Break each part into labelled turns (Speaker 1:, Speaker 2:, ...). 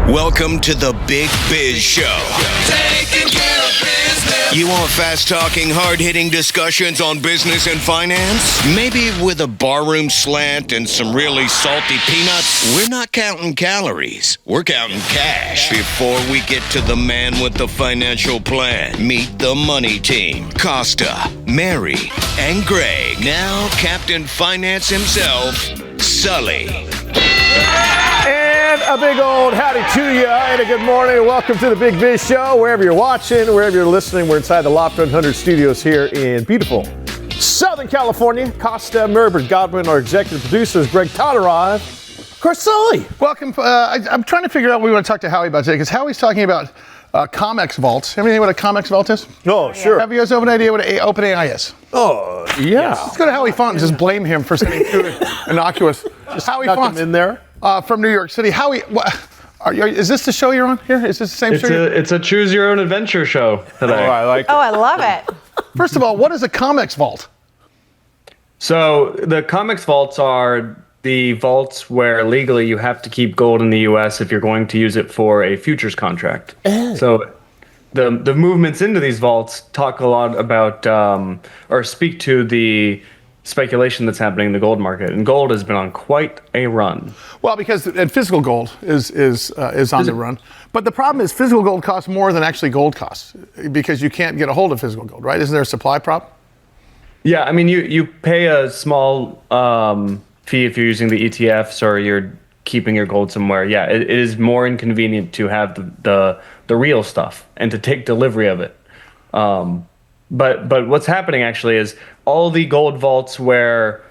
Speaker 1: Welcome to the Big Biz Show.
Speaker 2: Taking care of business.
Speaker 1: You want fast-talking, hard-hitting discussions on business and finance? Maybe with a barroom slant and some really salty peanuts? We're not counting calories. We're counting cash. Before we get to the man with the financial plan, meet the money team. Costa, Mary, and Greg. Now Captain Finance himself, Sully.
Speaker 3: And a big old howdy to you, and a good morning, and welcome to the Big Biz Show. Wherever you're watching, wherever you're listening, we're inside the Loft 100 studios here in beautiful Southern California. Costa, Merbert, Godwin, our executive producers, Greg Todorov, of course, Sully.
Speaker 4: Welcome. I'm trying to figure out what we want to talk to Howie about today, because Howie's talking about Comex Vault. Have any idea what a Comex Vault is?
Speaker 3: Oh, sure.
Speaker 4: Have you guys have an idea what OpenAI is?
Speaker 3: Oh, yeah.
Speaker 4: Let's go to Howie Font and just blame him for something too innocuous. Howie Font
Speaker 3: in there.
Speaker 4: From New York City. Howie, is this the show you're on here? Is this the same show?
Speaker 5: It's a choose your own adventure show today.
Speaker 3: Oh, I like it.
Speaker 6: Oh, I love it.
Speaker 4: First of all, what is a Comex Vault?
Speaker 5: So the Comex Vaults are the vaults where legally you have to keep gold in the U.S. if you're going to use it for a futures contract. So the movements into these vaults talk a lot about or speak to the speculation that's happening in the gold market, and gold has been on quite a run.
Speaker 4: Well, because physical gold is on the run, but the problem is physical gold costs more than actually gold costs, because you can't get a hold of physical gold, right? Isn't there a supply problem?
Speaker 5: Yeah, I mean you pay a small fee if you're using the ETFs or you're keeping your gold somewhere. Yeah, it is more inconvenient to have the real stuff and to take delivery of it. But what's happening actually is all the gold vaults where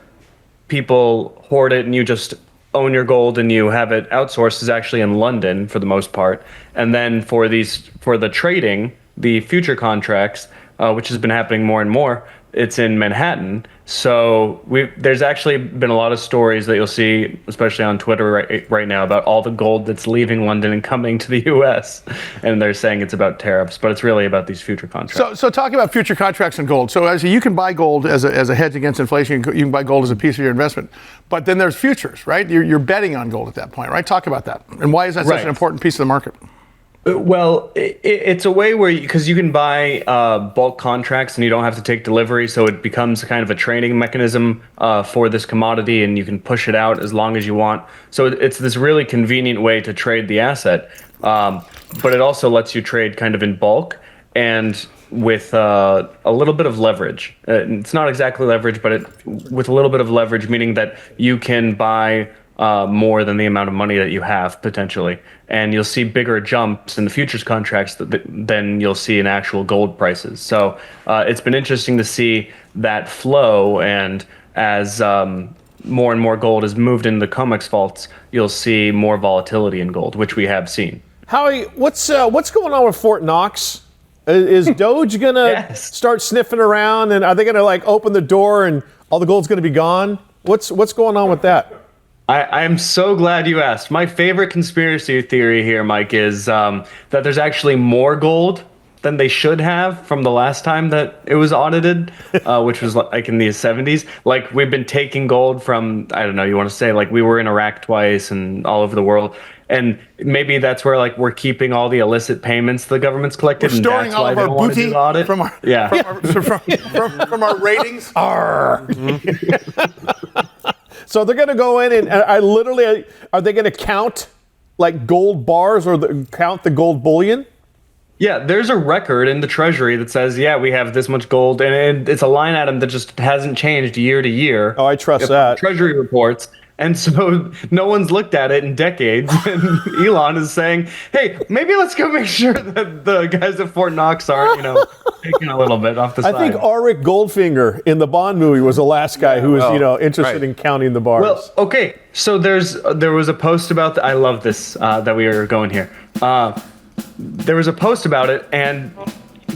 Speaker 5: people hoard it and you just own your gold and you have it outsourced is actually in London for the most part. And then for the trading, the future contracts, which has been happening more and more, it's in Manhattan. So there's actually been a lot of stories that you'll see, especially on Twitter right now, about all the gold that's leaving London and coming to the U.S. And they're saying it's about tariffs, but it's really about these future contracts.
Speaker 4: So talking about future contracts and gold. So as you can buy gold as a hedge against inflation. You can buy gold as a piece of your investment. But then there's futures, right? You're betting on gold at that point, right? Talk about that. And why is that such an important piece of the market?
Speaker 5: Well, it's a way where because you can buy bulk contracts and you don't have to take delivery, so it becomes kind of a trading mechanism for this commodity, and you can push it out as long as you want. So it's this really convenient way to trade the asset, but it also lets you trade kind of in bulk and with a little bit of leverage. It's not exactly leverage, but with a little bit of leverage, meaning that you can buy more than the amount of money that you have potentially, and you'll see bigger jumps in the futures contracts than you'll see in actual gold prices. So it's been interesting to see that flow, and as more and more gold is moved into the Comex vaults, you'll see more volatility in gold, which we have seen.
Speaker 3: Howie, what's going on with Fort Knox? Is Doge gonna start sniffing around, and are they gonna open the door and all the gold's gonna be gone? What's going on with that?
Speaker 5: I am so glad you asked. My favorite conspiracy theory here, Mike, is that there's actually more gold than they should have from the last time that it was audited, which was like in the 70s. Like, we've been taking gold from, I don't know, you want to say, like, we were in Iraq twice and all over the world. And maybe that's where we're keeping all the illicit payments the government's collected.
Speaker 4: We're storing all of our booty from our ratings.
Speaker 3: So they're going to go in and are they going to count gold bars or count the gold bullion?
Speaker 5: Yeah, there's a record in the Treasury that says, we have this much gold, and it's a line item that just hasn't changed year to year.
Speaker 3: Oh, I trust that.
Speaker 5: Treasury reports. And so no one's looked at it in decades. And Elon is saying, hey, maybe let's go make sure that the guys at Fort Knox aren't, taking a little bit off the side.
Speaker 3: I think Auric Goldfinger in the Bond movie was the last guy who was, interested in counting the bars.
Speaker 5: Well, okay. So there was a post about I love this that we are going here. There was a post about it, and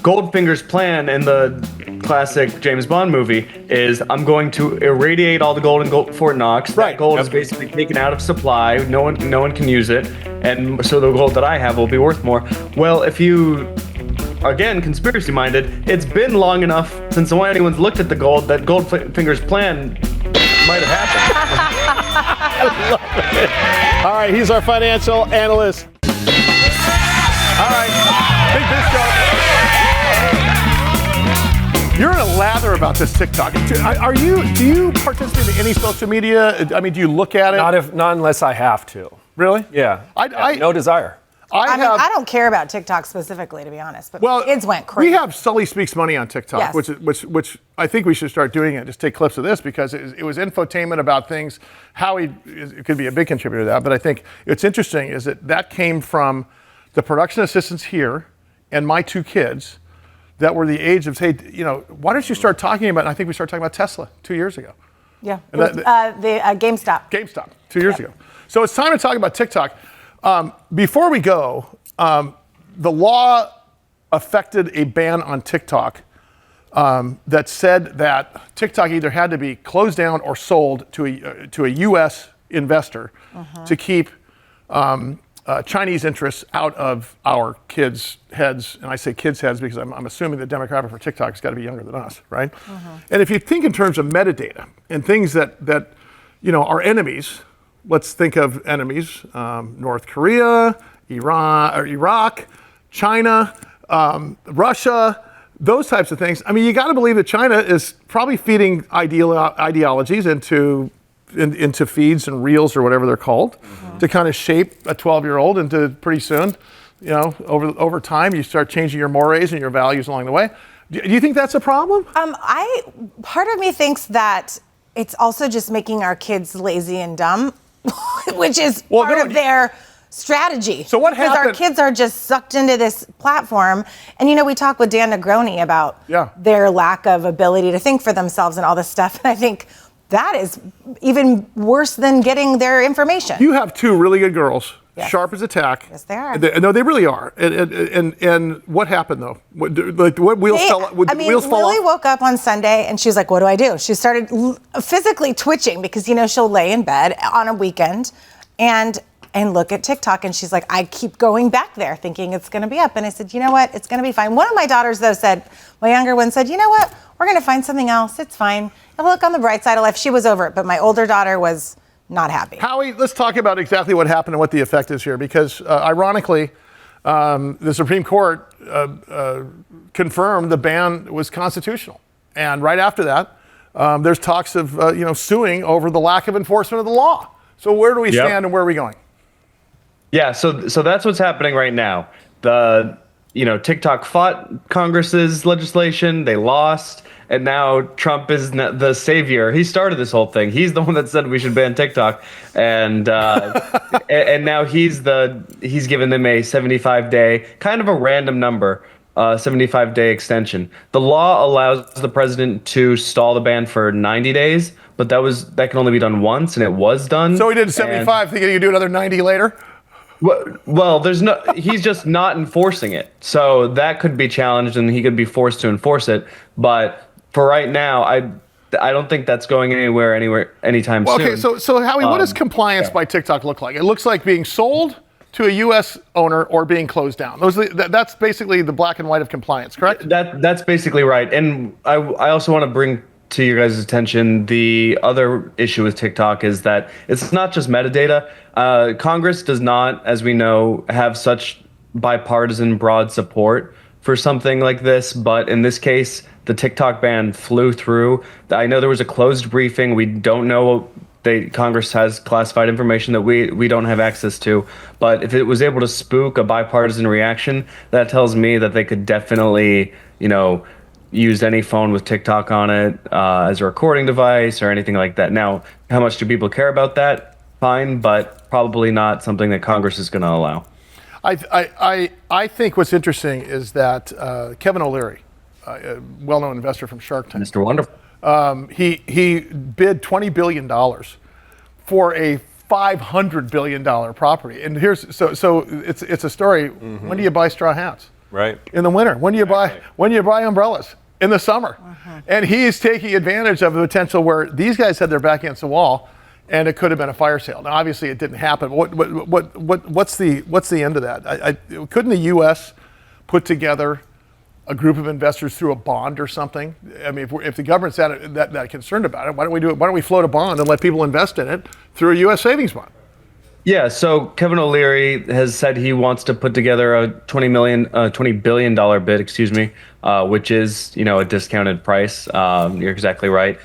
Speaker 5: Goldfinger's plan in the classic James Bond movie is, I'm going to irradiate all the gold in Fort Knox. That gold is basically taken out of supply. No one can use it, and so the gold that I have will be worth more. Well, if you, again, conspiracy-minded, it's been long enough since anyone's looked at the gold that Goldfinger's plan might have happened.
Speaker 3: I love it. All right, he's our financial analyst. All right. Big Biz Show. You're in a lather about this TikTok. Do you participate in any social media? I mean, do you look at it?
Speaker 6: Not unless I have to.
Speaker 3: Really?
Speaker 6: Yeah. No desire.
Speaker 7: I don't care about TikTok specifically, to be honest, but kids went crazy.
Speaker 3: We have Sully Speaks Money on TikTok,
Speaker 7: Yes.
Speaker 3: which I think we should start doing it. Just take clips of this because it was infotainment about things. Howie could be a big contributor to that, but I think it's interesting is that came from the production assistants here and my two kids that were the age of, hey, why don't you start talking about, and I think we started talking about Tesla 2 years ago.
Speaker 7: Yeah, the GameStop.
Speaker 3: GameStop, 2 years ago. So it's time to talk about TikTok. Before we go, the law affected a ban on TikTok that said that TikTok either had to be closed down or sold to a U.S. investor to keep Chinese interests out of our kids' heads. And I say kids' heads because I'm assuming the demographic for TikTok has got to be younger than us, right? And if you think in terms of metadata and things that are enemies. Let's think of enemies, North Korea, Iran, or Iraq, China, Russia, those types of things. I mean, you got to believe that China is probably feeding ideologies into feeds and reels or whatever they're called to kind of shape a 12-year-old into pretty soon, over time, you start changing your mores and your values along the way. Do you think that's a problem?
Speaker 7: Part of me thinks that it's also just making our kids lazy and dumb. Which is part of their strategy.
Speaker 3: So what happened?
Speaker 7: Because our kids are just sucked into this platform. And, we talk with Dan Negroni about their lack of ability to think for themselves and all this stuff. And I think that is even worse than getting their information.
Speaker 3: You have two really good girls, sharp as a tack.
Speaker 7: Yes, they are.
Speaker 3: No, they really are. And what happened, though? What wheels fell off?
Speaker 7: Lily woke up on Sunday and she was like, what do I do? She started physically twitching because, she'll lay in bed on a weekend and look at TikTok. And she's like, I keep going back there thinking it's going to be up. And I said, you know what? It's going to be fine. One of my daughters, though, my younger one said, you know what? We're going to find something else. It's fine. I'll look on the bright side of life. She was over it. But my older daughter was not happy.
Speaker 3: Howie, let's talk about exactly what happened and what the effect is here, because ironically, the Supreme Court confirmed the ban was constitutional, and right after that, there's talks of suing over the lack of enforcement of the law. So where do we stand and where are we going?
Speaker 5: Yeah, so that's what's happening right now. TikTok fought Congress's legislation, they lost. And now Trump is the savior. He started this whole thing. He's the one that said we should ban TikTok, and and now he's given them a 75-day, kind of a random number, 75-day extension. The law allows the president to stall the ban for 90 days, but that can only be done once, and it was done.
Speaker 3: So he did 75, thinking he could do another 90 later.
Speaker 5: Well, he's just not enforcing it. So that could be challenged, and he could be forced to enforce it, but. For right now, I don't think that's going anywhere anytime soon.
Speaker 3: Okay, so Howie, what does compliance by TikTok look like? It looks like being sold to a U.S. owner or being closed down. That's basically the black and white of compliance, correct?
Speaker 5: That's basically right. And I also want to bring to your guys' attention the other issue with TikTok is that it's not just metadata. Congress does not, as we know, have such bipartisan broad support for something like this, but in this case, the TikTok ban flew through. I know there was a closed briefing. We don't know. Congress has classified information that we don't have access to. But if it was able to spook a bipartisan reaction, that tells me that they could definitely, use any phone with TikTok on it as a recording device or anything like that. Now, how much do people care about that? Fine, but probably not something that Congress is going to allow.
Speaker 3: I think what's interesting is that Kevin O'Leary, a well-known investor from Shark Tank.
Speaker 5: Mr. Wonderful.
Speaker 3: He bid $20 billion for a $500 billion property. And so it's a story. Mm-hmm. When do you buy straw hats?
Speaker 6: Right.
Speaker 3: In the winter. When do you buy umbrellas? In the summer. Mm-hmm. And he's taking advantage of the potential where these guys had their back against the wall, and it could have been a fire sale. Now, obviously, it didn't happen. What's the end of that? Couldn't the U.S. put together a group of investors through a bond or something? I mean, if the government's that concerned about it, why don't we do it? Why don't we float a bond and let people invest in it through a U.S. savings bond?
Speaker 5: Yeah, so Kevin O'Leary has said he wants to put together a $20 billion bid, which is, a discounted price. You're exactly right.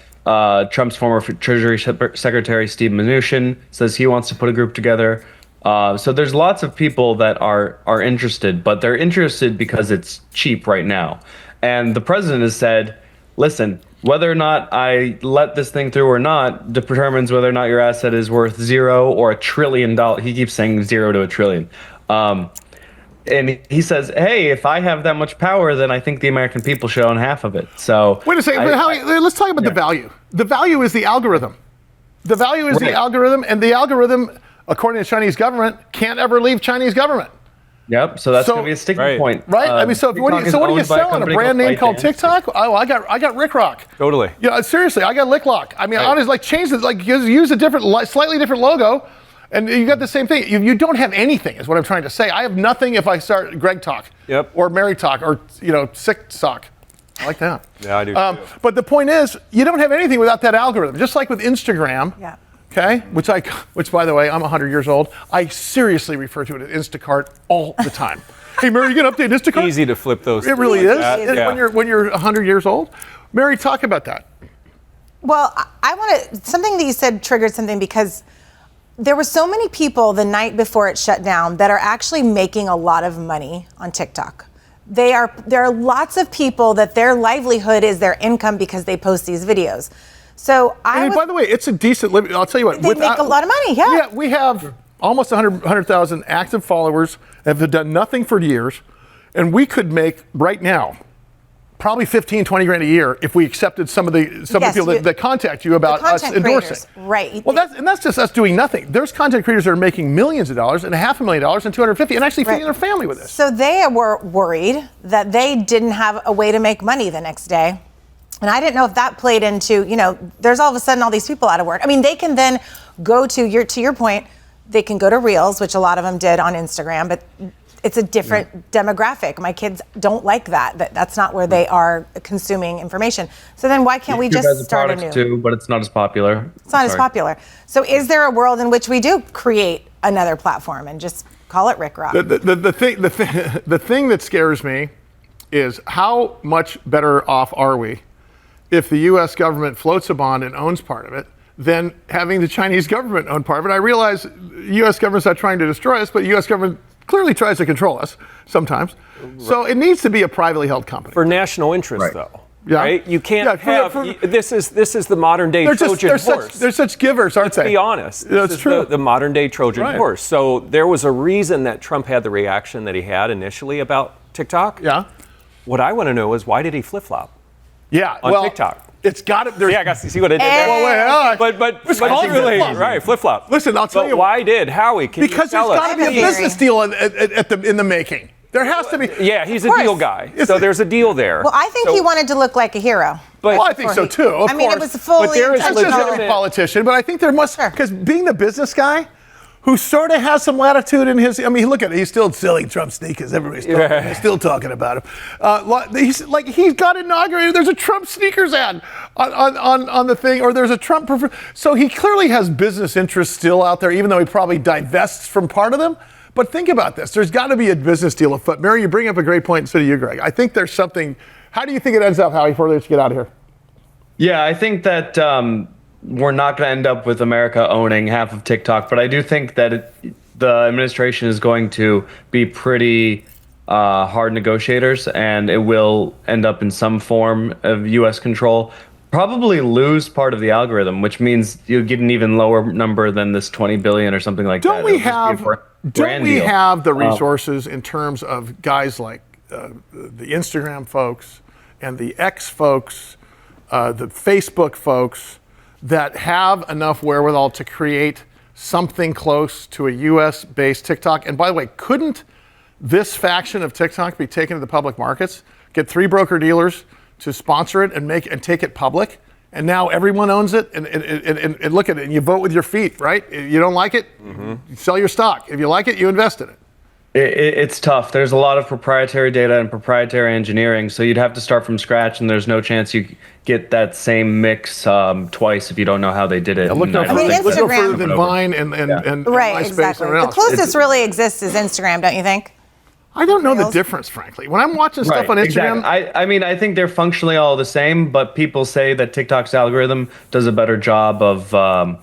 Speaker 5: Trump's former Treasury Secretary Steve Mnuchin says he wants to put a group together. So there's lots of people that are interested, but they're interested because it's cheap right now. And the president has said, listen, whether or not I let this thing through or not determines whether or not your asset is worth $0 or $1 trillion. He keeps saying 0 to $1 trillion. And he says, hey, if I have that much power, then I think the American people should own half of it. So
Speaker 4: wait a second, Howie, let's talk about the value. The value is the algorithm. The value is the algorithm, and the algorithm, according to the Chinese government, can't ever leave Chinese government.
Speaker 5: Yep. So that's going to be a sticking point,
Speaker 4: right? I mean, so what do you sell on a brand name called TikTok? Oh, I got Rick Rock.
Speaker 6: Totally.
Speaker 4: Yeah, seriously, I got Lick Lock. I mean, honestly, change it, use a slightly different logo, and you got the same thing. You don't have anything, is what I'm trying to say. I have nothing if I start Greg Talk, or Mary Talk, or Sick Sock. I like that.
Speaker 6: Yeah, I do. Too.
Speaker 4: But the point is, you don't have anything without that algorithm. Just like with Instagram.
Speaker 7: Yeah.
Speaker 4: Okay, which by the way, I'm 100 years old. I seriously refer to it as Instacart all the time. Hey, Mary, you gonna update Instacart?
Speaker 6: Easy to flip those.
Speaker 4: It really is.
Speaker 6: Yeah.
Speaker 4: When you're 100 years old. Mary, talk about that.
Speaker 7: Well, I want to. Something that you said triggered something because there were so many people the night before it shut down that are actually making a lot of money on TikTok. There are lots of people that their livelihood is their income because they post these videos. So
Speaker 4: by the way, it's a decent living. I'll tell you what.
Speaker 7: They make a lot of money, yeah.
Speaker 4: Yeah, we have almost 100,000 active followers that have done nothing for years, and we could make right now probably 15, 20 grand a year if we accepted some of the people that contact you about us endorsing.
Speaker 7: Right.
Speaker 4: Well, that's just us doing nothing. There's content creators that are making millions of dollars and $500,000 and $250,000 and actually feeding their family with this.
Speaker 7: So they were worried that they didn't have a way to make money the next day. And I didn't know if that played into, there's all of a sudden all these people out of work. I mean, they can then go to your point, they can go to Reels, which a lot of them did on Instagram, but it's a different demographic. My kids don't like that. That's not where they are consuming information. So then why can't we just start a new?
Speaker 5: Too, but it's not as popular.
Speaker 7: It's not as popular. So is there a world in which we do create another platform and just call it Rick Rock?
Speaker 4: The thing that scares me is how much better off are we if the U.S. government floats a bond and owns part of it, than having the Chinese government own part of it. I realize the U.S. government's not trying to destroy us, but the U.S. government clearly tries to control us sometimes. Right. So it needs to be a privately held company.
Speaker 6: For national interest, though.
Speaker 4: Yeah.
Speaker 6: Right? You can't this is the modern day Trojan horse.
Speaker 4: They're such givers, aren't they?
Speaker 6: Let's be honest.
Speaker 4: That's true.
Speaker 6: The modern day Trojan horse. So there was a reason that Trump had the reaction that he had initially about TikTok.
Speaker 4: Yeah.
Speaker 6: What I want to know is why did he flip-flop?
Speaker 4: Yeah,
Speaker 6: on TikTok.
Speaker 4: It's got to.
Speaker 6: Yeah, I guess you see what I did there.
Speaker 4: Well, wait,
Speaker 6: but really, right, flip-flop.
Speaker 4: Listen, I'll tell you
Speaker 6: why did Howie?
Speaker 4: Because there's got to be a business deal in the making. There has to be.
Speaker 6: Yeah, he's a deal guy. So there's a deal there.
Speaker 7: Well, I think he wanted to look like a hero.
Speaker 4: Well, I think so too. Of course.
Speaker 7: It was fully.
Speaker 6: But there is
Speaker 4: a politician, but I think there must because being the business guy, who sort of has some latitude in his. I mean, look at it. He's still selling Trump sneakers. Everybody's still talking about him. He's got inaugurated. There's a Trump sneakers ad on the thing, or there's a Trump. So he clearly has business interests still out there, even though he probably divests from part of them. But think about this. There's got to be a business deal afoot. Mary, you bring up a great point, and so do you, Greg. I think there's something. How do you think it ends up, Howie, before they get out of here?
Speaker 5: Yeah, I think that. We're not going to end up with America owning half of TikTok, but I do think that the administration is going to be pretty hard negotiators, and it will end up in some form of U.S. control. Probably lose part of the algorithm, which means you get an even lower number than this 20 billion or something like that.
Speaker 4: Don't we have the resources in terms of guys like the Instagram folks and the X folks, the Facebook folks, that have enough wherewithal to create something close to a U.S.-based TikTok? And by the way, couldn't this faction of TikTok be taken to the public markets, get 3 broker-dealers to sponsor it and take it public, and now everyone owns it, and look at it, and you vote with your feet, right? You don't like it, you sell your stock. If you like it, you invest in it.
Speaker 5: It's tough. There's a lot of proprietary data and proprietary engineering, so you'd have to start from scratch, and there's no chance you get that same mix twice if you don't know how they did it.
Speaker 4: Look no
Speaker 7: Instagram-
Speaker 4: further than Vine and
Speaker 7: Right,
Speaker 4: MySpace
Speaker 7: exactly.
Speaker 4: and
Speaker 7: The
Speaker 4: else.
Speaker 7: closest really exists is Instagram, don't you think?
Speaker 4: I don't know the difference, frankly. When I'm watching stuff on Instagram,
Speaker 5: exactly. I mean, I think they're functionally all the same, but people say that TikTok's algorithm does a better job of,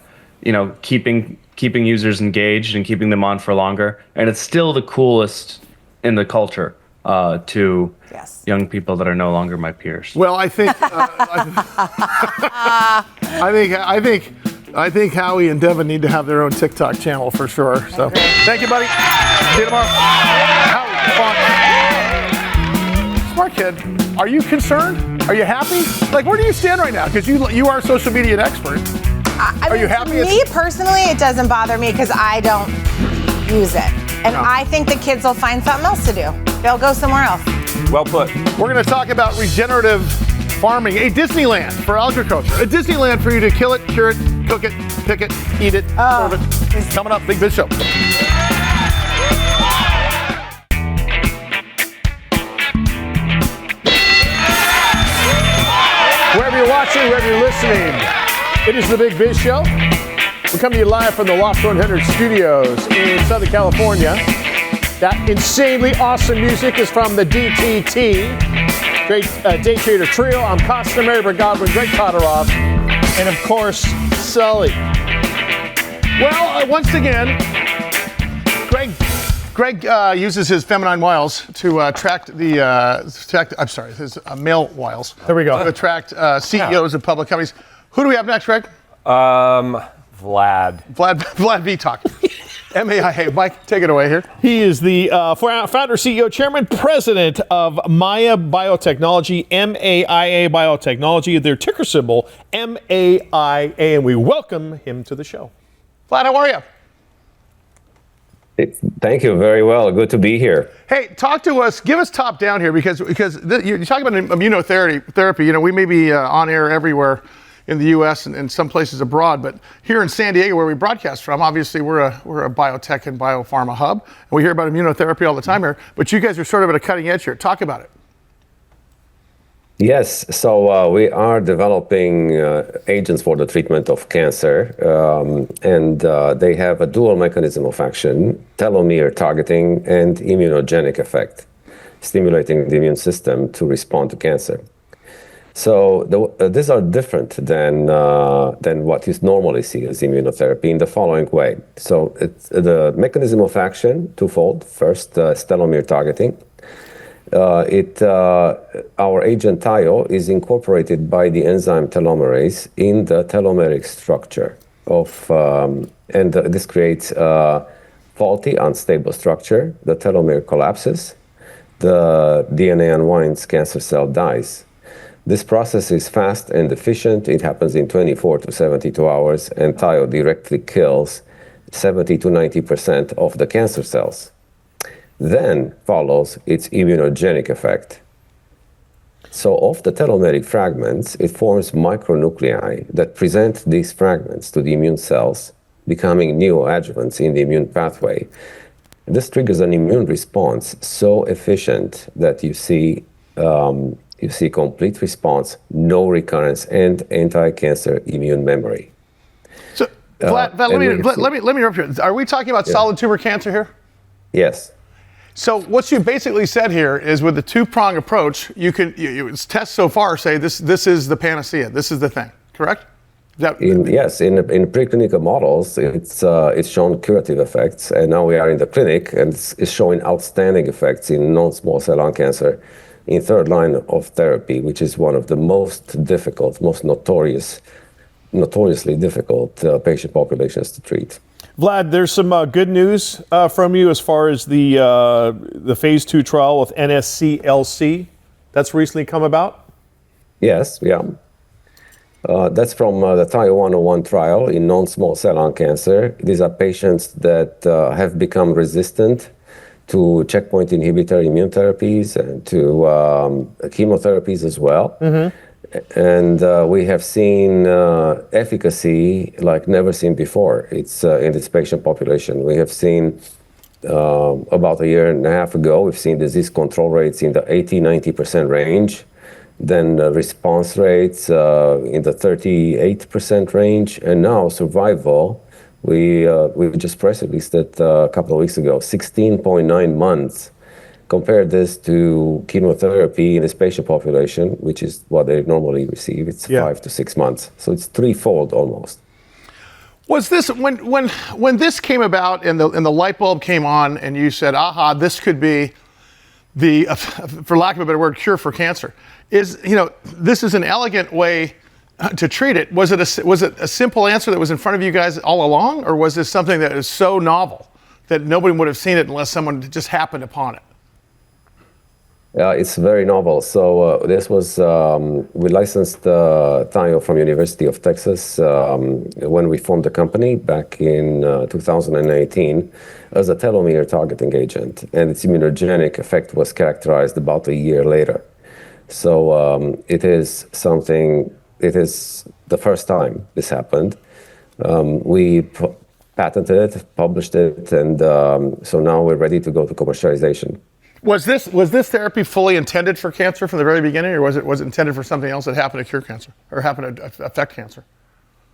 Speaker 5: keeping users engaged and keeping them on for longer. And it's still the coolest in the culture to young people that are no longer my peers.
Speaker 4: well, I think, I think Howie and Devin need to have their own TikTok channel for sure. So, thank you, buddy. See you tomorrow. Howie Font. Smart kid. Are you concerned? Are you happy? Like, where do you stand right now? Because you are a social media expert. Are you happy?
Speaker 7: Me personally, it doesn't bother me because I don't use it. And I think the kids will find something else to do. They'll go somewhere else.
Speaker 6: Well put.
Speaker 4: We're going to talk about regenerative farming, a Disneyland for agriculture, a Disneyland for you to kill it, cure it, cook it, pick it, eat it, serve it. Coming up, Big Biz Show.
Speaker 3: Wherever you're watching, wherever you're listening, it is the Big Biz Show. We're coming to you live from the Loft 100 studios in Southern California. That insanely awesome music is from the DTT, Great Day Trader Trio. I'm Costa, Mary Godwin, Greg Todoroff, and of course, Sully.
Speaker 4: Well, once again, Greg uses his feminine wiles to attract his male wiles.
Speaker 3: There we go.
Speaker 4: To attract CEOs of public companies. Who do we have next, Greg?
Speaker 6: Vlad.
Speaker 4: Vlad Vitoc. MAIA. Mike, take it away here.
Speaker 3: He is the founder, CEO, chairman, president of MAIA Biotechnology, MAIA Biotechnology, their ticker symbol, MAIA, and we welcome him to the show.
Speaker 4: Vlad, how are you?
Speaker 8: Thank you. Very well. Good to be here.
Speaker 4: Hey, talk to us. Give us top down here because you talk about immunotherapy. You know, we may be on air everywhere in the U.S. and some places abroad, but here in San Diego, where we broadcast from, obviously we're a biotech and biopharma hub, and we hear about immunotherapy all the time here. But you guys are sort of at a cutting edge here. Talk about it.
Speaker 8: Yes. So we are developing agents for the treatment of cancer, and they have a dual mechanism of action: telomere targeting and immunogenic effect, stimulating the immune system to respond to cancer. So these are different than what you normally see as immunotherapy in the following way. So the mechanism of action, twofold. First, telomere targeting. Our agent TIO is incorporated by the enzyme telomerase in the telomeric structure of, and this creates a faulty, unstable structure. The telomere collapses, the DNA unwinds, cancer cell dies. This process is fast and efficient. It happens in 24 to 72 hours, and TIO directly kills 70 to 90% of the cancer cells. Then follows its immunogenic effect. So of the telomeric fragments, it forms micronuclei that present these fragments to the immune cells, becoming neoadjuvants in the immune pathway. This triggers an immune response so efficient that you see complete response, no recurrence, and anti-cancer immune memory.
Speaker 4: So, Vlad, let me interrupt you. Are we talking about solid tumor cancer here?
Speaker 8: Yes.
Speaker 4: So what you basically said here is, with the two-prong approach, you tests so far say this is the panacea. This is the thing. Correct?
Speaker 8: In preclinical models, it's shown curative effects, and now we are in the clinic, and it's showing outstanding effects in non-small cell lung cancer in third line of therapy, which is one of the most difficult, most notoriously difficult patient populations to treat.
Speaker 3: Vlad, there's some good news from you as far as the phase 2 trial with NSCLC that's recently come about.
Speaker 8: Yes, yeah. That's from the TIO 101 trial in non-small cell lung cancer. These are patients that have become resistant to checkpoint inhibitor immune therapies and to chemotherapies as well. Mm-hmm. And we have seen efficacy like never seen before. It's in this patient population. We have seen about a year and a half ago, we've seen disease control rates in the 80-90% range, then response rates in the 38% range, and now survival. We just press released it a couple of weeks ago, 16.9 months. Compare this to chemotherapy in this patient population, which is what they normally receive. It's 5 to 6 months, so it's threefold almost.
Speaker 4: Was this when this came about and the light bulb came on and you said, "Aha, this could be the, for lack of a better word, cure for cancer"? This is an elegant way to treat it. Was it a simple answer that was in front of you guys all along, or was this something that is so novel that nobody would have seen it unless someone just happened upon it?
Speaker 8: It's very novel. So this was, we licensed Thio from University of Texas when we formed the company back in 2018 as a telomere targeting agent. And its immunogenic effect was characterized about a year later. So it is the first time this happened. We patented it, published it, and so now we're ready to go to commercialization.
Speaker 4: Was this therapy fully intended for cancer from the very beginning, or was it intended for something else that happened to cure cancer or happened to affect cancer?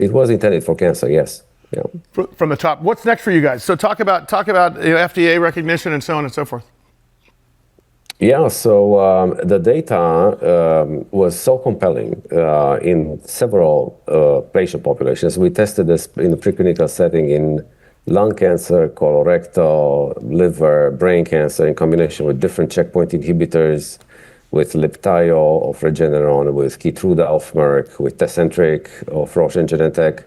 Speaker 8: It was intended for cancer, yes. Yeah.
Speaker 4: From the top, what's next for you guys? So talk about FDA recognition and so on and so forth.
Speaker 8: Yeah, so the data was so compelling in several patient populations. We tested this in the preclinical setting in lung cancer, colorectal, liver, brain cancer in combination with different checkpoint inhibitors, with Libtayo of Regeneron, with Keytruda of Merck, with Tecentriq of Roche and Genentech,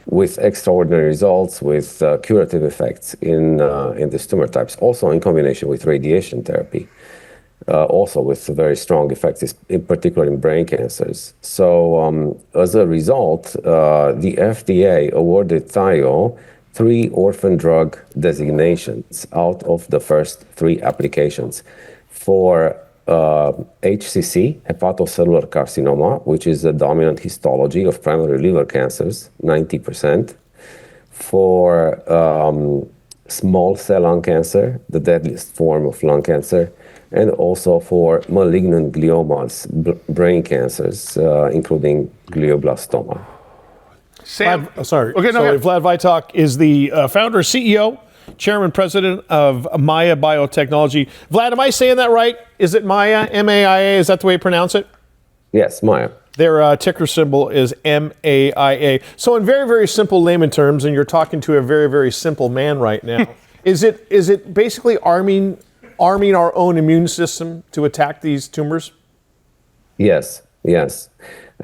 Speaker 8: with extraordinary results, with curative effects in these tumor types, also in combination with radiation therapy, also with very strong effects, in particular in brain cancers. So as a result, the FDA awarded Thio 3 orphan drug designations out of the first 3 applications for HCC, hepatocellular carcinoma, which is the dominant histology of primary liver cancers, 90%, for small cell lung cancer, the deadliest form of lung cancer, and also for malignant gliomas, brain cancers, including glioblastoma.
Speaker 3: Vlad Vitoc is the founder, CEO, chairman, president of MAIA Biotechnology. Vlad, am I saying that right? Is it MAIA, M-A-I-A? Is that the way you pronounce it?
Speaker 8: Yes, MAIA.
Speaker 3: Their ticker symbol is MAIA. So in very, very simple layman terms, and you're talking to a very, very simple man right now, is it basically arming our own immune system to attack these tumors?
Speaker 8: Yes.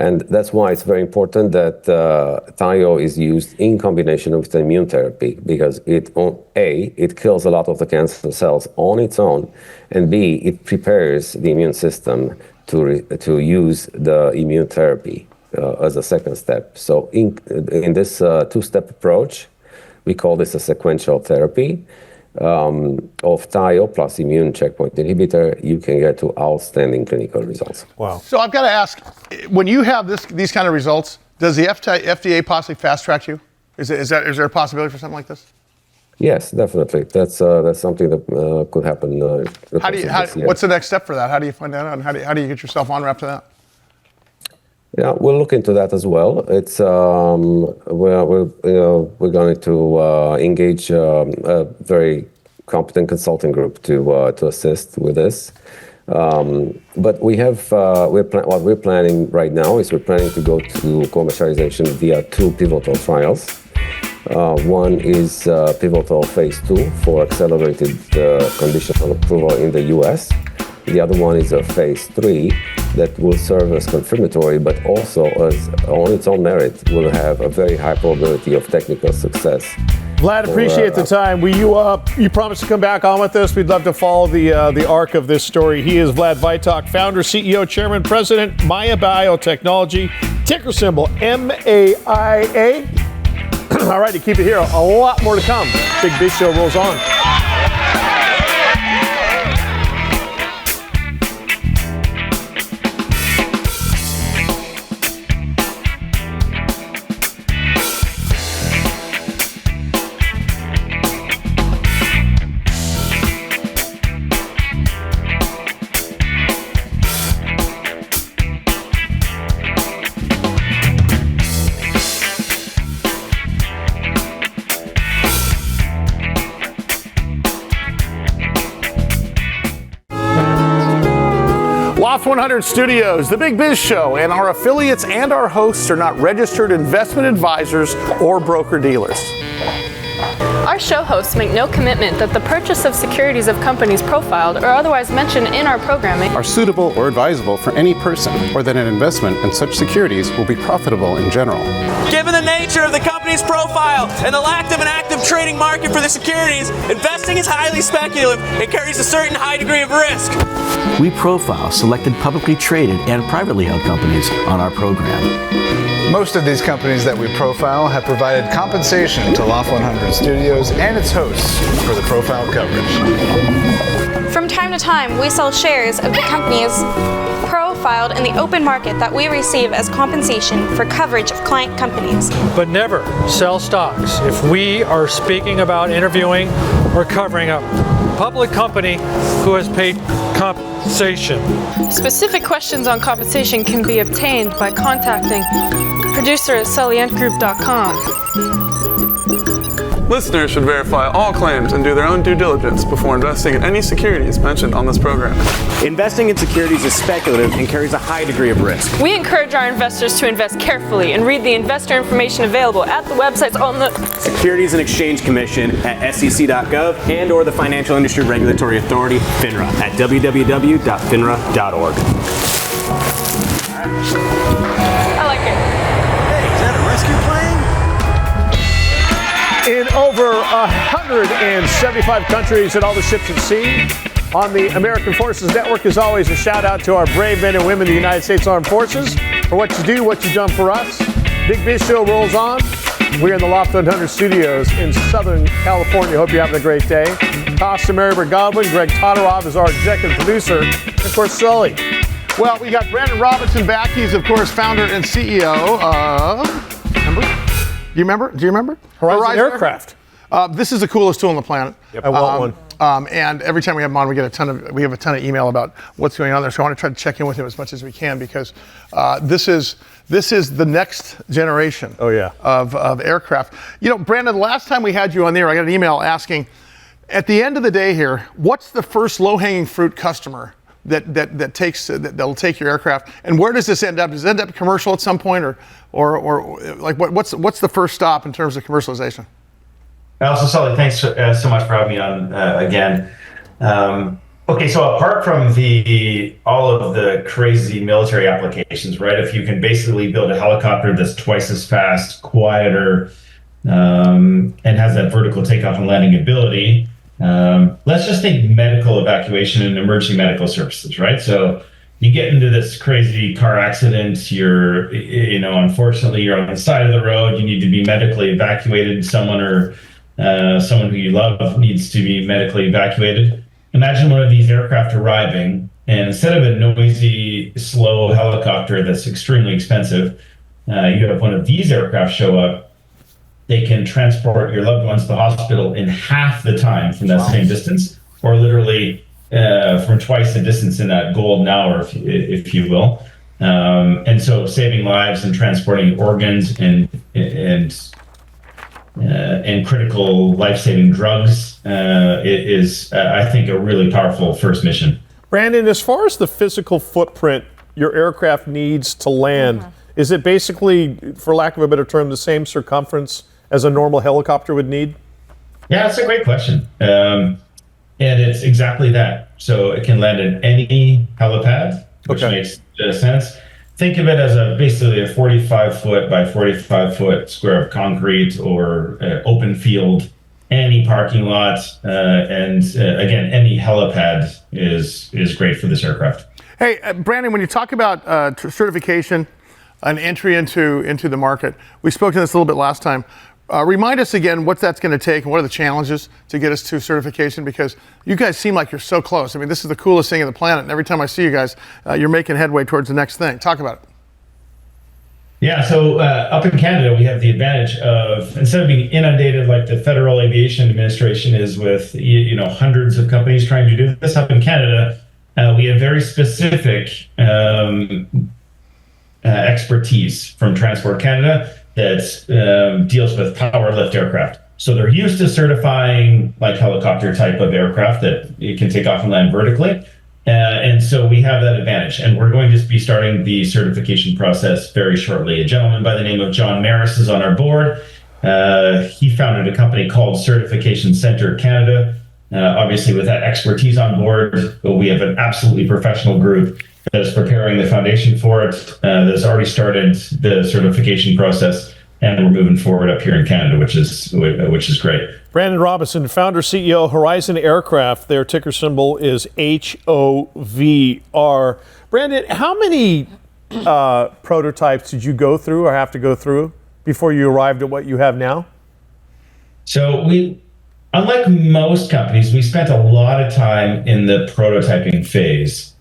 Speaker 8: And that's why it's very important that Thio is used in combination with the immune therapy, because it kills a lot of the cancer cells on its own, and B, it prepares the immune system to use the immune therapy as a second step. So in this 2-step approach, we call this a sequential therapy of Thio plus immune checkpoint inhibitor, you can get to outstanding clinical results.
Speaker 3: Wow.
Speaker 4: So I've got to ask, when you have these kind of results, does the FDA possibly fast track you? Is there a possibility for something like this?
Speaker 8: Yes, definitely. That's something that could happen.
Speaker 4: What's the next step for that? How do you find that out? And how do you get yourself on rep to that?
Speaker 8: Yeah, we'll look into that as well. It's we're going to engage a very competent consulting group to assist with this. But we have what we're planning right now is we're planning to go to commercialization via 2 pivotal trials. One is pivotal phase 2 for accelerated conditional approval in the U.S. The other one is a phase 3 that will serve as confirmatory, but also as on its own merit will have a very high probability of technical success.
Speaker 3: Vlad, appreciate the time. You promised to come back on with us. We'd love to follow the arc of this story. He is Vlad Vitoc, founder, CEO, chairman, president, MAIA Biotechnology, ticker symbol MAIA. All right, to keep it here, a lot more to come. Big Biz Show rolls on.
Speaker 4: Loft 100 Studios, the Big Biz Show, and our affiliates and our hosts are not registered investment advisors or broker-dealers.
Speaker 9: Our show hosts make no commitment that the purchase of securities of companies profiled or otherwise mentioned in our programming
Speaker 10: are suitable or advisable for any person, or that an investment in such securities will be profitable in general.
Speaker 11: Given the nature of the company's profile and the lack of an active trading market for the securities, investing is highly speculative and carries a certain high degree of risk.
Speaker 12: We profile selected publicly traded and privately held companies on our program.
Speaker 13: Most of these companies that we profile have provided compensation to Loft 100 Studios and its hosts for the profile coverage.
Speaker 14: From time to time, we sell shares of the companies profiled in the open market that we receive as compensation for coverage of client companies.
Speaker 15: But never sell stocks if we are speaking about interviewing or covering a public company who has paid compensation.
Speaker 9: Specific questions on compensation can be obtained by contacting producer at sullyandgroup.com.
Speaker 16: Listeners should verify all claims and do their own due diligence before investing in any securities mentioned on this program.
Speaker 17: Investing in securities is speculative and carries a high degree of risk.
Speaker 9: We encourage our investors to invest carefully and read the investor information available at the websites on the
Speaker 17: Securities and Exchange Commission at sec.gov and or the Financial Industry Regulatory Authority, FINRA, at www.finra.org.
Speaker 9: I like it.
Speaker 17: Hey, is that a rescue plane?
Speaker 3: In over 175 countries and all the ships at sea, on the American Forces Network, as always, a shout out to our brave men and women of the United States Armed Forces for what you do, what you've done for us. Big Biz Show rolls on. We're in the Loft 100 Studios in Southern California. Hope you're having a great day. Costa Marybert Godwin, Greg Todorov is our executive producer, and of course, Sully.
Speaker 4: Well, we got Brandon Robinson back. He's, of course, founder and CEO of, Do you remember?
Speaker 3: Horizon Aircraft.
Speaker 4: This is the coolest tool on the planet.
Speaker 3: Yep. I want one.
Speaker 4: And every time we have him on, we have a ton of email about what's going on there. So I want to try to check in with him as much as we can because this is the next generation. Of aircraft. You know, Brandon, the last time we had you on there, I got an email asking, at the end of the day here, what's the first low-hanging fruit customer that'll take your aircraft, and where does this end up? Does it end up commercial at some point, or like what's the first stop in terms of commercialization?
Speaker 18: So Sully, thanks so much for having me on again. Okay, so apart from all of the crazy military applications, right? If you can basically build a helicopter that's twice as fast, quieter, and has that vertical takeoff and landing ability, let's just take medical evacuation and emergency medical services, right? So you get into this crazy car accident, unfortunately you're on the side of the road, you need to be medically evacuated, someone who you love needs to be medically evacuated. Imagine one of these aircraft arriving, and instead of a noisy, slow helicopter that's extremely expensive, you have one of these aircraft show up. They can transport your loved ones to the hospital in half the time from that same distance, or literally from twice the distance in that golden hour, if you will. And so saving lives and transporting organs and critical life-saving drugs is, I think, a really powerful first mission.
Speaker 3: Brandon, as far as the physical footprint your aircraft needs to land, is it basically, for lack of a better term, the same circumference as a normal helicopter would need?
Speaker 18: Yeah, that's a great question. And it's exactly that. So it can land in any helipad, which makes sense. Think of it as basically a 45-foot by 45-foot square of concrete or open field, any parking lot, and again, any helipad is great for this aircraft.
Speaker 4: Hey, Brandon, when you talk about certification and entry into the market, we spoke to this a little bit last time. Remind us again what that's going to take and what are the challenges to get us to certification, because you guys seem like you're so close. I mean, this is the coolest thing on the planet, and every time I see you guys, you're making headway towards the next thing. Talk about it.
Speaker 18: Yeah, so up in Canada, we have the advantage of, instead of being inundated like the Federal Aviation Administration is with hundreds of companies trying to do this, up in Canada, we have very specific expertise from Transport Canada that deals with power lift aircraft. So they're used to certifying like helicopter type of aircraft that it can take off and land vertically. And so we have that advantage, and we're going to be starting the certification process very shortly. A gentleman by the name of John Maris is on our board. He founded a company called Certification Center Canada. Obviously, with that expertise on board, we have an absolutely professional group that is preparing the foundation for it, that has already started the certification process, and we're moving forward up here in Canada, which is great.
Speaker 3: Brandon Robinson, founder, CEO, Horizon Aircraft. Their ticker symbol is HOVR. Brandon, how many prototypes did you go through or have to go through before you arrived at what you have now?
Speaker 18: So unlike most companies, we spent a lot of time in the prototyping phase.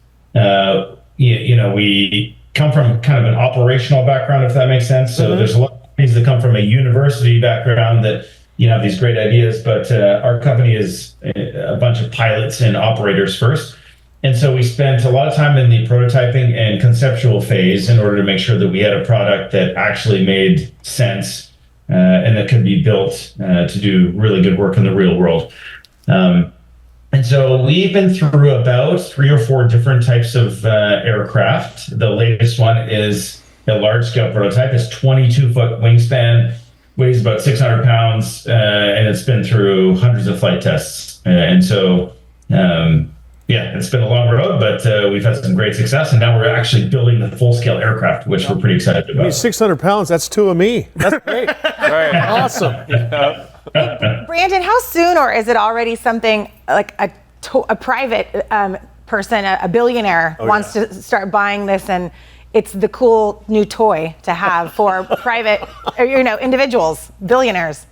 Speaker 18: We come from kind of an operational background, if that makes sense. So there's a lot of companies that come from a university background that have these great ideas, but our company is a bunch of pilots and operators first. And so we spent a lot of time in the prototyping and conceptual phase in order to make sure that we had a product that actually made sense and that could be built to do really good work in the real world. And so we've been through about 3 or 4 different types of aircraft. The latest one is a large-scale prototype. It's 22-foot wingspan, weighs about 600 pounds, and it's been through hundreds of flight tests. It's been a long road, but we've had some great success, and now we're actually building the full-scale aircraft, which we're pretty excited about. 600
Speaker 3: pounds, that's 2 of me. That's great. Awesome.
Speaker 7: Brandon, how soon, or is it already something like a private person, a billionaire, wants to start buying this, and it's the cool new toy to have for private, individuals, billionaires?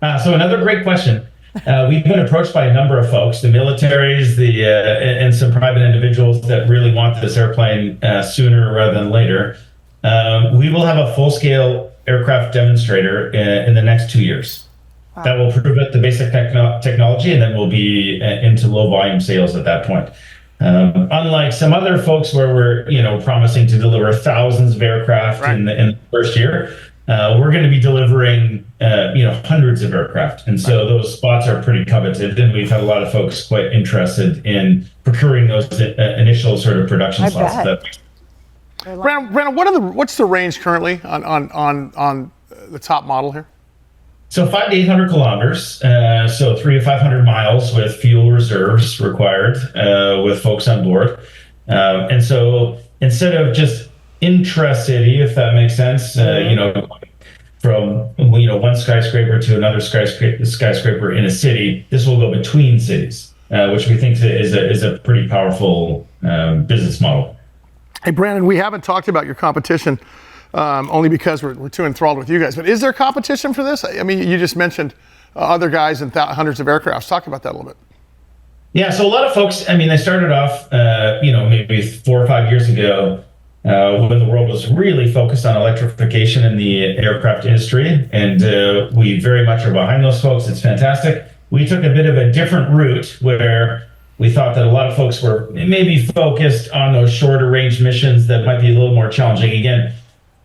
Speaker 18: So another great question. We've been approached by a number of folks, the militaries, and some private individuals that really want this airplane sooner rather than later. We will have a full-scale aircraft demonstrator in the next 2 years. Wow. That will prove out the basic technology, and then we'll be into low-volume sales at that point. Unlike some other folks where we're promising to deliver thousands of aircraft in the first year, we're going to be delivering hundreds of aircraft, and so those spots are pretty coveted, and we've had a lot of folks quite interested in procuring those initial sort of production slots.
Speaker 4: Brandon, what's the range currently on the top model here?
Speaker 18: So 500 to 800 kilometers, so 300 to 500 miles with fuel reserves required with folks on board. And so instead of just intra-city, if that makes sense, from one skyscraper to another skyscraper in a city, this will go between cities, which we think is a pretty powerful business model.
Speaker 4: Hey, Brandon, we haven't talked about your competition only because we're too enthralled with you guys. But is there competition for this? I mean, you just mentioned other guys and hundreds of aircrafts. Talk about that a little bit.
Speaker 18: Yeah, so a lot of folks, they started off, maybe 4 or 5 years ago when the world was really focused on electrification in the aircraft industry. And we very much are behind those folks. It's fantastic. We took a bit of a different route where we thought that a lot of folks were maybe focused on those shorter range missions that might be a little more challenging. Again,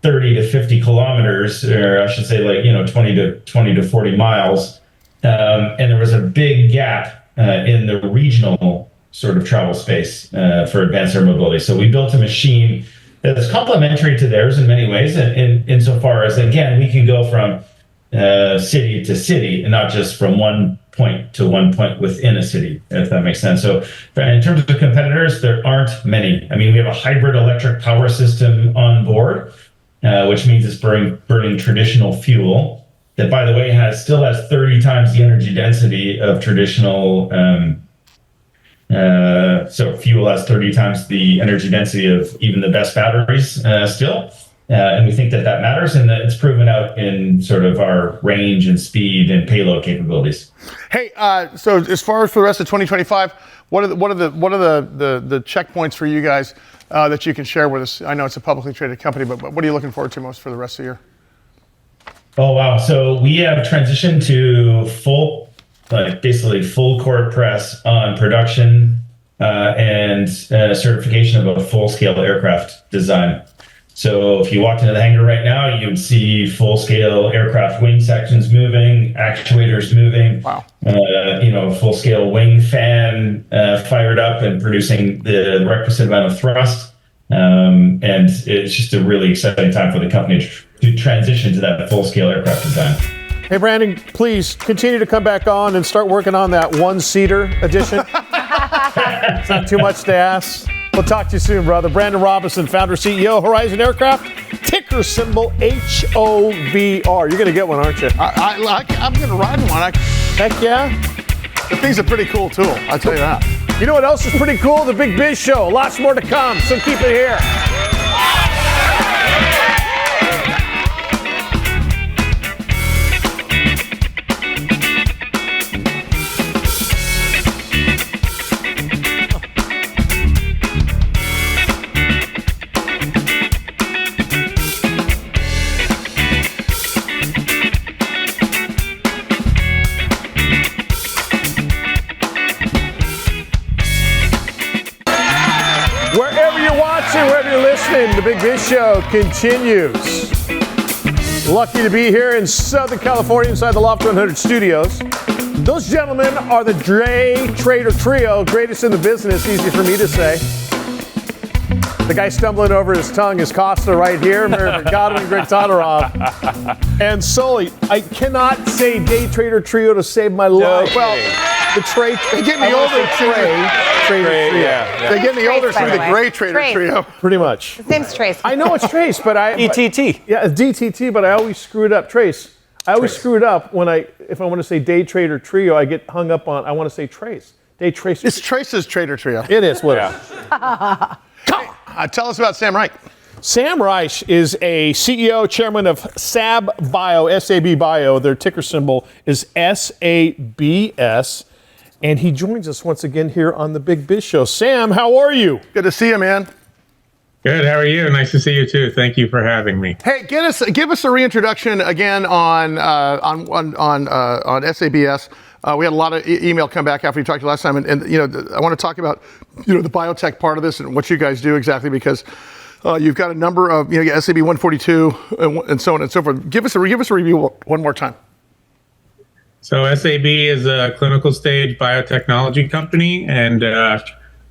Speaker 18: 30 to 50 kilometers, or I should say 20 to 40 miles. And there was a big gap in the regional sort of travel space for advanced air mobility. So we built a machine that is complementary to theirs in many ways, insofar as, again, we can go from city to city and not just from one point to one point within a city, if that makes sense. So in terms of competitors, there aren't many. We have a hybrid electric power system on board, which means it's burning traditional fuel that, by the way, still has 30 times the energy density of traditional. So fuel has 30 times the energy density of even the best batteries still. And we think that matters, and that it's proven out in sort of our range and speed and payload capabilities.
Speaker 4: Hey, so as far as for the rest of 2025, what are the checkpoints for you guys that you can share with us? I know it's a publicly traded company, but what are you looking forward to most for the rest of the year?
Speaker 18: Oh, wow. So we have transitioned to basically full court press on production and certification of a full-scale aircraft design. So if you walked into the hangar right now, you would see full-scale aircraft wing sections moving, actuators moving.
Speaker 4: Wow.
Speaker 18: Full-scale wing fan fired up and producing the requisite amount of thrust. And it's just a really exciting time for the company to transition to that full-scale aircraft design.
Speaker 3: Hey, Brandon, please continue to come back on and start working on that one-seater edition. It's not too much to ask. We'll talk to you soon, brother. Brandon Robinson, founder, CEO, Horizon Aircraft, ticker symbol HOVR. You're going to get one, aren't you?
Speaker 4: I'm going to ride one.
Speaker 3: Heck yeah.
Speaker 4: The thing's a pretty cool tool, I'll tell you that.
Speaker 3: You know what else is pretty cool? The Big Biz Show. Lots more to come, so keep it here. Wherever you're listening, the Big Biz Show continues. Lucky to be here in Southern California inside the Loft 100 studios. Those gentlemen are the Dre Trader Trio, greatest in the business, easy for me to say. The guy stumbling over his tongue is Costa right here, Godwin, Greg Todorov. And Sully, I cannot say Day Trader Trio to save my life. Well, the Trey,
Speaker 4: they get the older Trader Trio.
Speaker 3: Yeah.
Speaker 4: They get the older through the Gray Trader Trio.
Speaker 3: Pretty much.
Speaker 7: His name's Trace.
Speaker 3: I know it's Trace, but I
Speaker 6: DTT.
Speaker 3: Yeah, it's DTT, but I always screw it up. Trace. I always screw it up if I want to say Day Trader Trio, I get hung up on I want to say Trace. Day Trace.
Speaker 4: It's Trace's Trader Trio.
Speaker 3: It is, whatever.
Speaker 4: Tell us about Sam Reich.
Speaker 3: Sam Reich is a CEO, chairman of SAB Bio, SAB Bio. Their ticker symbol is SABS. And he joins us once again here on the Big Biz Show. Sam, how are you?
Speaker 4: Good to see you, man.
Speaker 19: Good. How are you? Nice to see you too. Thank you for having me.
Speaker 4: Hey, give us a reintroduction again on SABS. We had a lot of email come back after we talked to you last time, and I want to talk about the biotech part of this and what you guys do exactly, because you've got a number of SAB 142 and so on and so forth. Give us a review one more time.
Speaker 19: So SAB is a clinical stage biotechnology company, and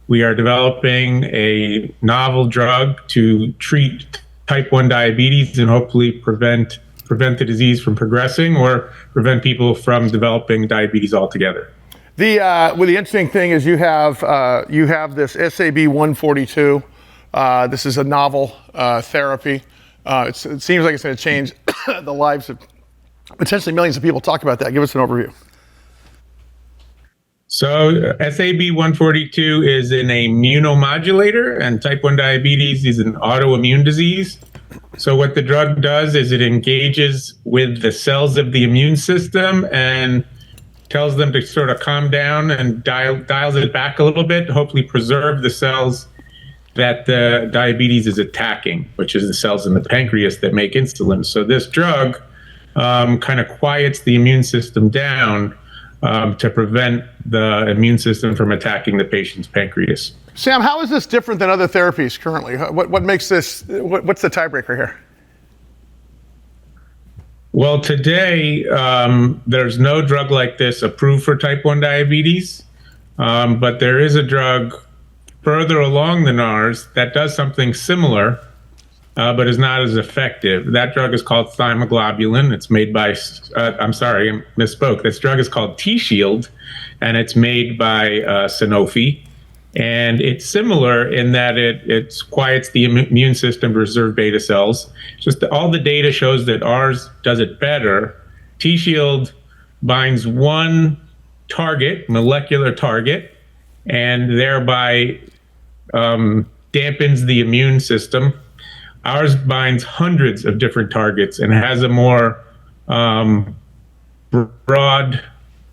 Speaker 19: we are developing a novel drug to treat type 1 diabetes and hopefully prevent the disease from progressing or prevent people from developing diabetes altogether.
Speaker 4: The interesting thing is you have this SAB 142. This is a novel therapy. It seems like it's going to change the lives of potentially millions of people. Talk about that. Give us an overview.
Speaker 19: So SAB 142 is an immunomodulator, and type 1 diabetes is an autoimmune disease. So what the drug does is it engages with the cells of the immune system and tells them to sort of calm down and dials it back a little bit, hopefully preserve the cells that the diabetes is attacking, which is the cells in the pancreas that make insulin. So this drug kind of quiets the immune system down to prevent the immune system from attacking the patient's pancreas.
Speaker 4: Sam, how is this different than other therapies currently? What makes this, what's the tiebreaker here?
Speaker 19: Well, today, there's no drug like this approved for type 1 diabetes, but there is a drug further along than ours that does something similar, but is not as effective. That drug is called thymoglobulin. It's made by, I'm sorry, I misspoke. This drug is called T-Shield, and it's made by Sanofi. And it's similar in that it quiets the immune system to preserve beta cells. Just all the data shows that ours does it better. T-Shield binds one target, molecular target, and thereby dampens the immune system. Ours binds hundreds of different targets and has a more broad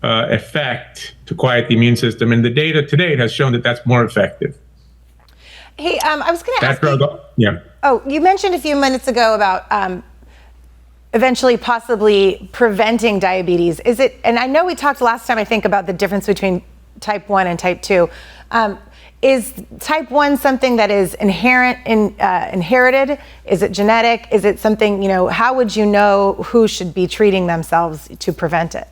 Speaker 19: effect to quiet the immune system. And the data to date has shown that that's more effective.
Speaker 7: Hey, I was going to ask you.
Speaker 19: Yeah.
Speaker 7: Oh, you mentioned a few minutes ago about eventually possibly preventing diabetes. Is it, and I know we talked last time, I think, about the difference between type 1 and type 2. Is type 1 something that is inherited? Is it genetic? Is it something, how would you know who should be treating themselves to prevent it?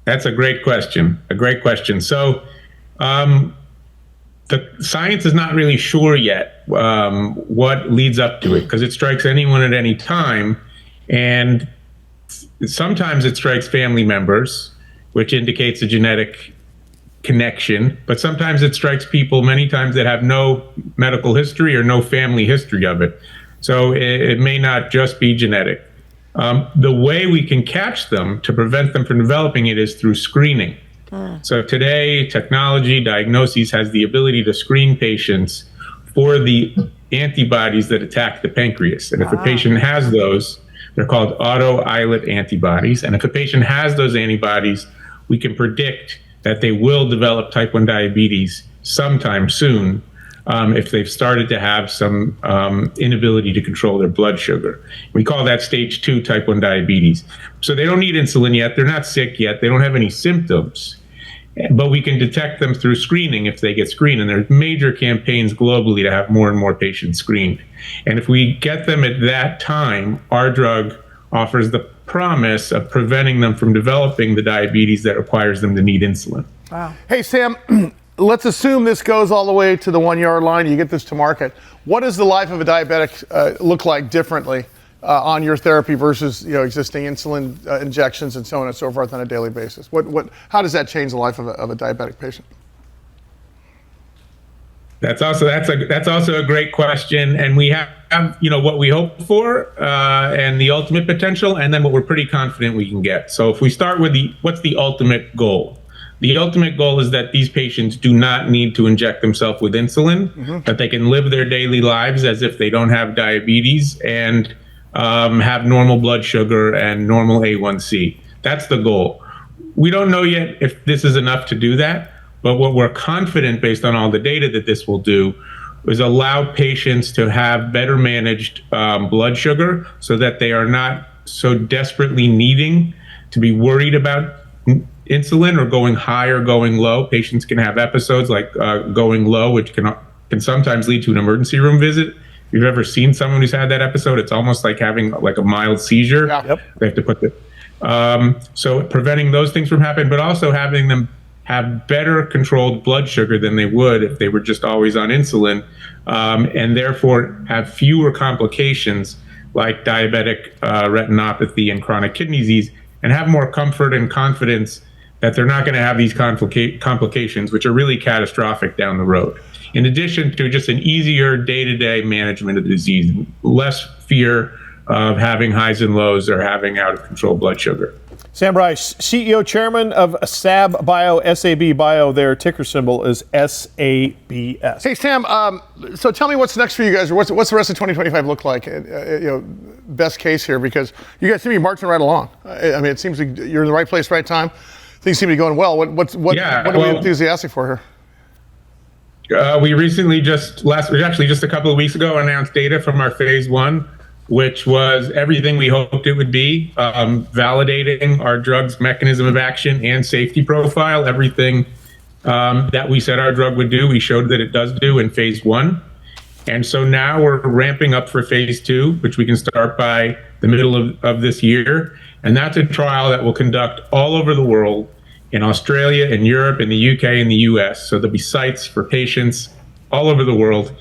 Speaker 19: That's a great question. So the science is not really sure yet what leads up to it, because it strikes anyone at any time. And sometimes it strikes family members, which indicates a genetic connection, but sometimes it strikes people many times that have no medical history or no family history of it. So it may not just be genetic. The way we can catch them to prevent them from developing it is through screening. So today, technology, diagnoses has the ability to screen patients for the antibodies that attack the pancreas. And if a patient has those, they're called auto-islet antibodies. And if a patient has those antibodies, we can predict that they will develop type 1 diabetes sometime soon if they've started to have some inability to control their blood sugar. We call that stage 2 type 1 diabetes. So they don't need insulin yet, they're not sick yet, they don't have any symptoms, but we can detect them through screening if they get screened. And there's major campaigns globally to have more and more patients screened. And if we get them at that time, our drug offers the promise of preventing them from developing the diabetes that requires them to need insulin.
Speaker 4: Wow. Hey, Sam, let's assume this goes all the way to the 1 yard line. You get this to market. What does the life of a diabetic look like differently on your therapy versus existing insulin injections and so on and so forth on a daily basis? How does that change the life of a diabetic patient?
Speaker 19: That's also a great question, and we have what we hope for and the ultimate potential, and then what we're pretty confident we can get. So if we start with what's the ultimate goal? The ultimate goal is that these patients do not need to inject themselves with insulin, that they can live their daily lives as if they don't have diabetes and have normal blood sugar and normal A1C. That's the goal. We don't know yet if this is enough to do that, but what we're confident based on all the data that this will do is allow patients to have better managed blood sugar so that they are not so desperately needing to be worried about insulin or going high or going low. Patients can have episodes like going low, which can sometimes lead to an emergency room visit. If you've ever seen someone who's had that episode, it's almost like having like a mild seizure. Yep. They have to put so preventing those things from happening, but also having them have better controlled blood sugar than they would if they were just always on insulin, and therefore have fewer complications like diabetic retinopathy and chronic kidney disease, and have more comfort and confidence that they're not going to have these complications, which are really catastrophic down the road. In addition to just an easier day-to-day management of the disease, less fear of having highs and lows or having out of control blood sugar.
Speaker 3: Sam Reich, CEO, chairman of SAB Bio, SAB Bio. Their ticker symbol is SABS.
Speaker 4: Hey, Sam, so tell me what's next for you guys, or what's the rest of 2025 look like? Best case here, because you guys seem to be marching right along. I mean, it seems like you're in the right place, right time. Things seem to be going well. What are we enthusiastic for here?
Speaker 19: We recently just a couple of weeks ago announced data from our phase 1, which was everything we hoped it would be, validating our drug's mechanism of action and safety profile. Everything that we said our drug would do, we showed that it does do in phase 1. And so now we're ramping up for phase 2, which we can start by the middle of this year. And that's a trial that will conduct all over the world, in Australia, in Europe, in the UK, and the US. So there'll be sites for patients all over the world.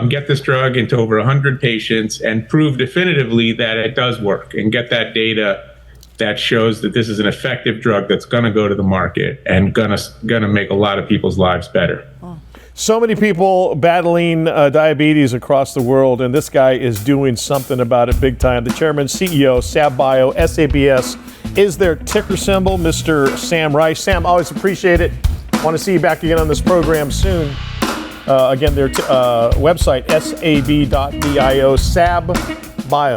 Speaker 19: Get this drug into over 100 patients and prove definitively that it does work, and get that data that shows that this is an effective drug that's going to go to the market and gonna make a lot of people's lives better.
Speaker 3: So many people battling diabetes across the world, and this guy is doing something about it big time. The chairman, CEO, SAB Bio, SABS is their ticker symbol, Mr. Sam Reich. Sam, always appreciate it. Want to see you back again on this program soon. Again, their website, sab.bio, SAB Bio.